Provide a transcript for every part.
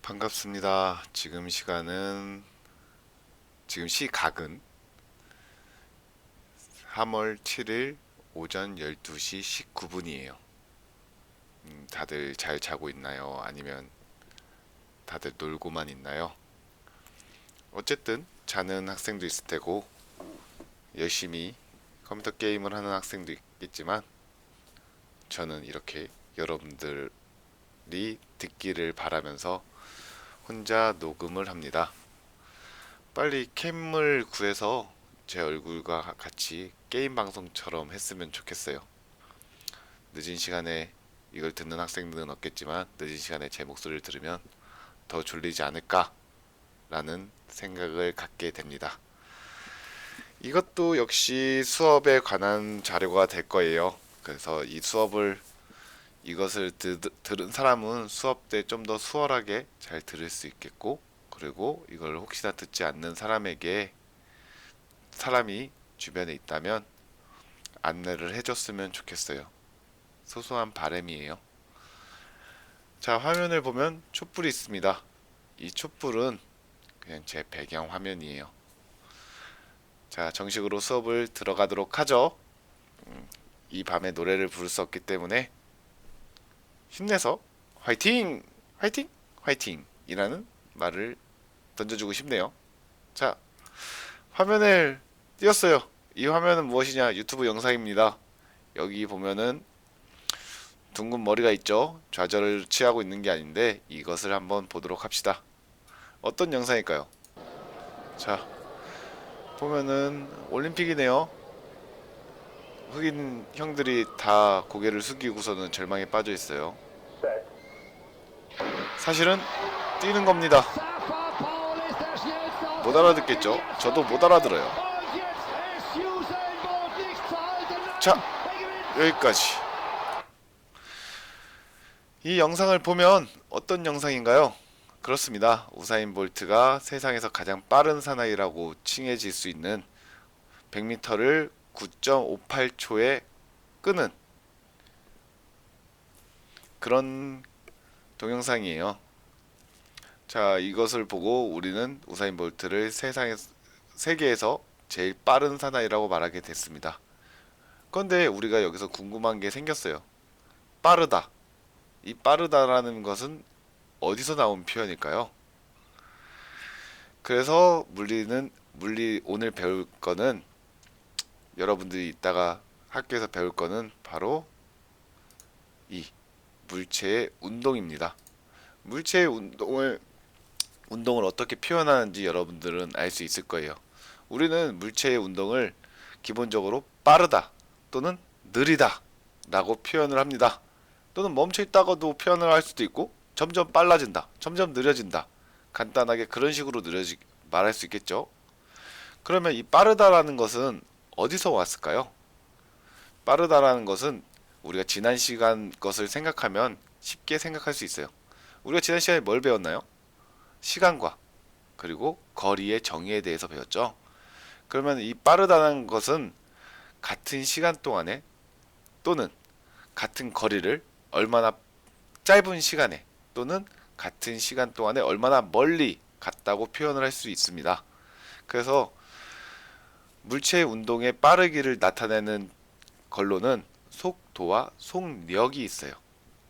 반갑습니다. 지금 시각은 3월 7일 오전 12시 19분이에요. 다들 잘 자고 있나요? 아니면 다들 놀고만 있나요? 어쨌든 자는 학생도 있을 테고 열심히 컴퓨터 게임을 하는 학생도 있겠지만 저는 이렇게 여러분들이 듣기를 바라면서 혼자 녹음을 합니다. 빨리 캠을 구해서 제 얼굴과 같이 게임 방송처럼 했으면 좋겠어요. 늦은 시간에 이걸 듣는 학생들은 없겠지만 늦은 시간에 제 목소리를 들으면 더 졸리지 않을까라는 생각을 갖게 됩니다. 이것도 역시 수업에 관한 자료가 될 거예요. 그래서 이것을 들은 사람은 수업 때 좀 더 수월하게 잘 들을 수 있겠고, 그리고 이걸 혹시나 듣지 않는 사람이 주변에 있다면 안내를 해줬으면 좋겠어요. 소소한 바람이에요. 자, 화면을 보면 촛불이 있습니다. 이 촛불은 그냥 제 배경 화면이에요. 자, 정식으로 수업을 들어가도록 하죠. 이 밤에 노래를 부를 수 없기 때문에 힘내서 화이팅! 화이팅! 화이팅! 이라는 말을 던져주고 싶네요. 자, 화면을 띄웠어요. 이 화면은 무엇이냐? 유튜브 영상입니다. 여기 보면은 둥근 머리가 있죠? 좌절을 취하고 있는 게 아닌데 이것을 한번 보도록 합시다. 어떤 영상일까요? 자, 보면은 올림픽이네요. 흑인 형들이 다 고개를 숙이고서는 절망에 빠져 있어요. 사실은 뛰는 겁니다. 못 알아듣겠죠? 저도 못 알아들어요. 자, 여기까지. 이 영상을 보면 어떤 영상인가요? 그렇습니다. 우사인 볼트가 세상에서 가장 빠른 사나이라고 칭해질 수 있는 100m를 9.58초에 끄는 그런 동영상이에요. 자, 이것을 보고 우리는 우사인 볼트를 세계에서 제일 빠른 사나이라고 말하게 됐습니다. 그런데 우리가 여기서 궁금한 게 생겼어요. 빠르다. 이 빠르다라는 것은 어디서 나온 표현일까요? 그래서 오늘 배울 거는, 여러분들이 이따가 학교에서 배울 거는 바로 이 물체의 운동입니다. 물체의 운동을 어떻게 표현하는지 여러분들은 알 수 있을 거예요. 우리는 물체의 운동을 기본적으로 빠르다 또는 느리다 라고 표현을 합니다. 또는 멈춰 있다가도 표현을 할 수도 있고, 점점 빨라진다, 점점 느려진다, 간단하게 그런 식으로 말할 수 있겠죠. 그러면 이 빠르다라는 것은 어디서 왔을까요? 빠르다라는 것은 우리가 지난 시간 것을 생각하면 쉽게 생각할 수 있어요. 우리가 지난 시간에 뭘 배웠나요? 시간과 그리고 거리의 정의에 대해서 배웠죠. 그러면 이 빠르다는 것은 같은 시간 동안에 또는 같은 거리를 얼마나 짧은 시간에 또는 같은 시간 동안에 얼마나 멀리 갔다고 표현을 할 수 있습니다. 그래서 물체의 운동의 빠르기를 나타내는 걸로는 속도와 속력이 있어요.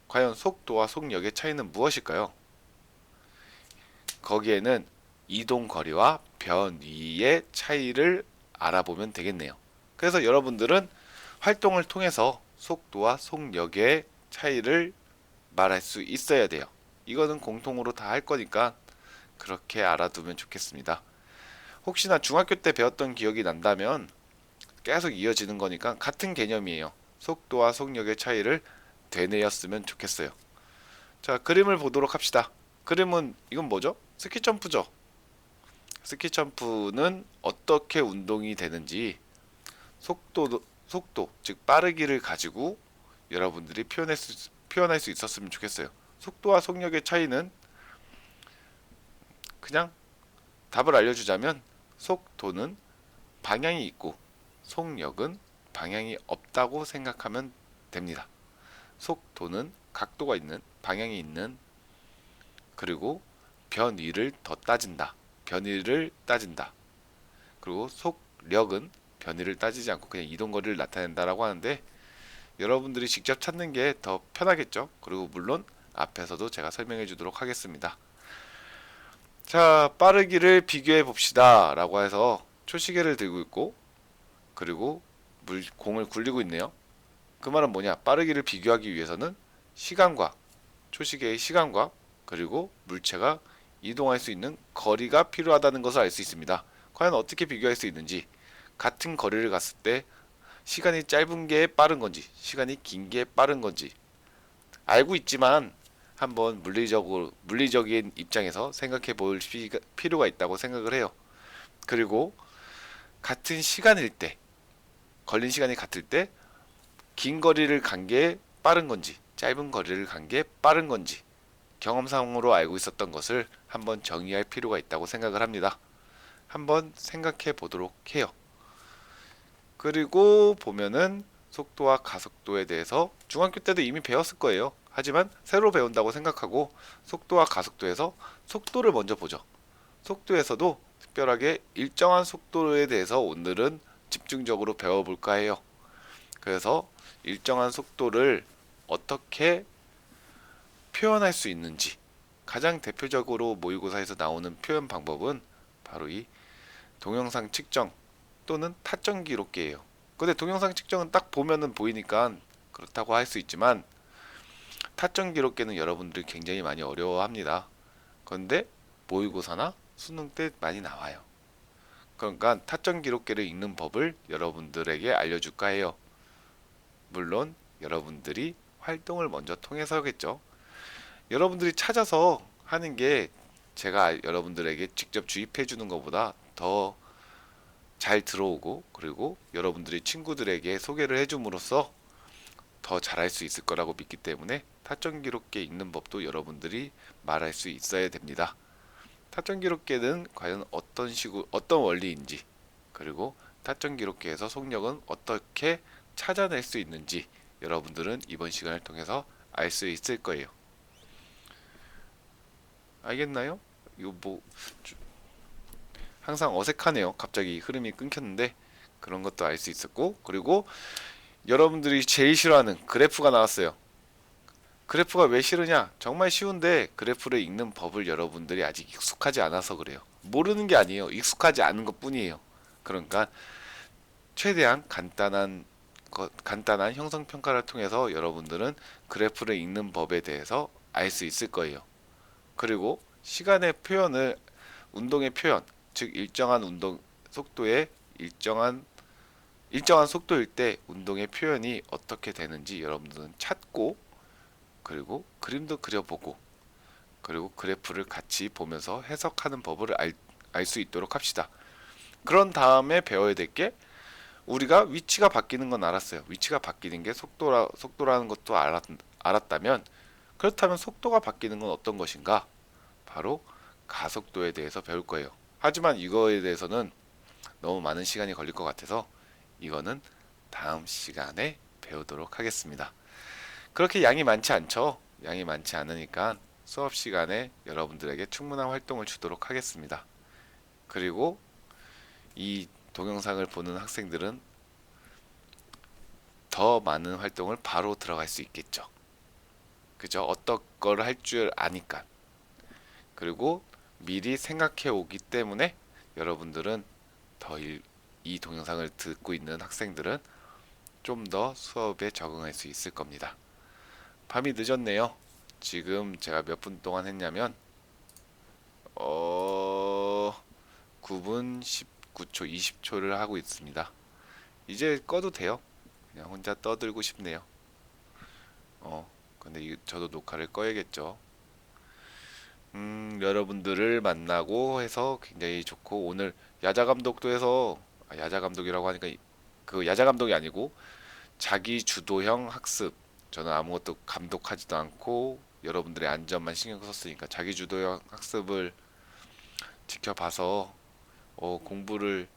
과연 속도와 속력의 차이는 무엇일까요? 거기에는 이동 거리와 변위의 차이를 알아보면 되겠네요. 그래서 여러분들은 활동을 통해서 속도와 속력의 차이를 말할 수 있어야 돼요. 이거는 공통으로 다 할 거니까 그렇게 알아두면 좋겠습니다. 혹시나 중학교 때 배웠던 기억이 난다면 계속 이어지는 거니까 같은 개념이에요. 속도와 속력의 차이를 되뇌었으면 좋겠어요. 자, 그림을 보도록 합시다. 그림은 이건 뭐죠? 스키 점프죠. 스키 점프는 어떻게 운동이 되는지 속도, 즉 빠르기를 가지고 여러분들이 표현할 수 있었으면 좋겠어요. 속도와 속력의 차이는 그냥 답을 알려주자면, 속도는 방향이 있고 속력은 방향이 없다고 생각하면 됩니다. 속도는 각도가 있는, 방향이 있는, 그리고 변위를 더 따진다. 변위를 따진다. 그리고 속력은 변위를 따지지 않고 그냥 이동거리를 나타낸다라고 하는데, 여러분들이 직접 찾는 게 더 편하겠죠. 그리고 물론 앞에서도 제가 설명해 주도록 하겠습니다. 자, 빠르기를 비교해 봅시다 라고 해서 초시계를 들고 있고, 그리고 공을 굴리고 있네요. 그 말은 뭐냐? 빠르기를 비교하기 위해서는 시간과 초시계의 시간과 그리고 물체가 이동할 수 있는 거리가 필요하다는 것을 알 수 있습니다. 과연 어떻게 비교할 수 있는지, 같은 거리를 갔을 때 시간이 짧은 게 빠른 건지 시간이 긴 게 빠른 건지 알고 있지만 한번 물리적인 입장에서 생각해 볼 필요가 있다고 생각을 해요. 그리고 같은 시간일 때, 걸린 시간이 같을 때 긴 거리를 간 게 빠른 건지 짧은 거리를 간 게 빠른 건지 경험상으로 알고 있었던 것을 한번 정의할 필요가 있다고 생각을 합니다. 한번 생각해 보도록 해요. 그리고 보면은 속도와 가속도에 대해서 중학교 때도 이미 배웠을 거예요. 하지만 새로 배운다고 생각하고 속도와 가속도에서 속도를 먼저 보죠. 속도에서도 특별하게 일정한 속도에 대해서 오늘은 집중적으로 배워볼까 해요. 그래서 일정한 속도를 어떻게 표현할 수 있는지, 가장 대표적으로 모의고사에서 나오는 표현 방법은 바로 이 동영상 측정 또는 타점 기록계예요. 근데 동영상 측정은 딱 보면은 보이니까 그렇다고 할 수 있지만, 타점 기록계는 여러분들이 굉장히 많이 어려워합니다. 그런데 모의고사나 수능 때 많이 나와요. 그러니까 타점 기록계를 읽는 법을 여러분들에게 알려줄까 해요. 물론 여러분들이 활동을 먼저 통해서겠죠. 여러분들이 찾아서 하는 게 제가 여러분들에게 직접 주입해 주는 것보다 더 잘 들어오고, 그리고 여러분들이 친구들에게 소개를 해줌으로써 더 잘할 수 있을 거라고 믿기 때문에 타점 기록계 읽는 법도 여러분들이 말할 수 있어야 됩니다. 타점 기록계는 과연 어떤 원리인지, 그리고 타점 기록계에서 속력은 어떻게 찾아낼 수 있는지 여러분들은 이번 시간을 통해서 알 수 있을 거예요. 알겠나요? 이거 뭐 항상 어색하네요. 갑자기 흐름이 끊겼는데 그런 것도 알 수 있었고, 그리고 여러분들이 제일 싫어하는 그래프가 나왔어요. 그래프가 왜 싫으냐? 정말 쉬운데 그래프를 읽는 법을 여러분들이 아직 익숙하지 않아서 그래요. 모르는 게 아니에요. 익숙하지 않은 것 뿐이에요. 그러니까 최대한 간단한 형성 평가를 통해서 여러분들은 그래프를 읽는 법에 대해서 알 수 있을 거예요. 그리고 시간의 표현을, 운동의 표현, 즉 일정한 운동 속도의 일정한 속도일 때 운동의 표현이 어떻게 되는지 여러분들은 찾고, 그리고 그림도 그려보고, 그리고 그래프를 같이 보면서 해석하는 법을 알 수 있도록 합시다. 그런 다음에 배워야 될 게, 우리가 위치가 바뀌는 건 알았어요. 위치가 바뀌는 게 속도라는 것도 알았다면, 그렇다면 속도가 바뀌는 건 어떤 것인가? 바로 가속도에 대해서 배울 거예요. 하지만 이거에 대해서는 너무 많은 시간이 걸릴 것 같아서 이거는 다음 시간에 배우도록 하겠습니다. 그렇게 양이 많지 않죠? 양이 많지 않으니까 수업 시간에 여러분들에게 충분한 활동을 주도록 하겠습니다. 그리고 이 동영상을 보는 학생들은 더 많은 활동을 바로 들어갈 수 있겠죠. 그죠? 어떤 걸 할 줄 아니까. 그리고 미리 생각해 오기 때문에 여러분들은 이 동영상을 듣고 있는 학생들은 좀 더 수업에 적응할 수 있을 겁니다. 밤이 늦었네요. 지금 제가 몇 분 동안 했냐면 9분 19초 20초를 하고 있습니다. 이제 꺼도 돼요. 그냥 혼자 떠들고 싶네요. 근데 저도 녹화를 꺼야겠죠. 여러분들을 만나고 해서 굉장히 좋고, 오늘 야자 감독도 해서, 야자 감독이라고 하니까 그 야자 감독이 아니고 자기 주도형 학습, 저는 아무것도 감독하지도 않고 여러분들의 안전만 신경 썼으니까 자기 주도형 학습을 지켜봐서 공부를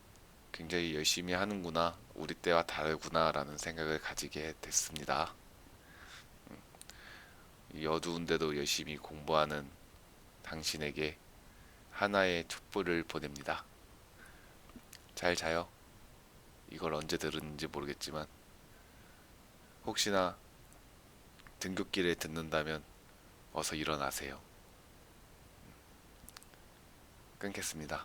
굉장히 열심히 하는구나, 우리 때와 다르구나 라는 생각을 가지게 됐습니다. 이 어두운데도 열심히 공부하는 당신에게 하나의 촛불을 보냅니다. 잘 자요. 이걸 언제 들었는지 모르겠지만 혹시나 등굣길에 듣는다면 어서 일어나세요. 끊겠습니다.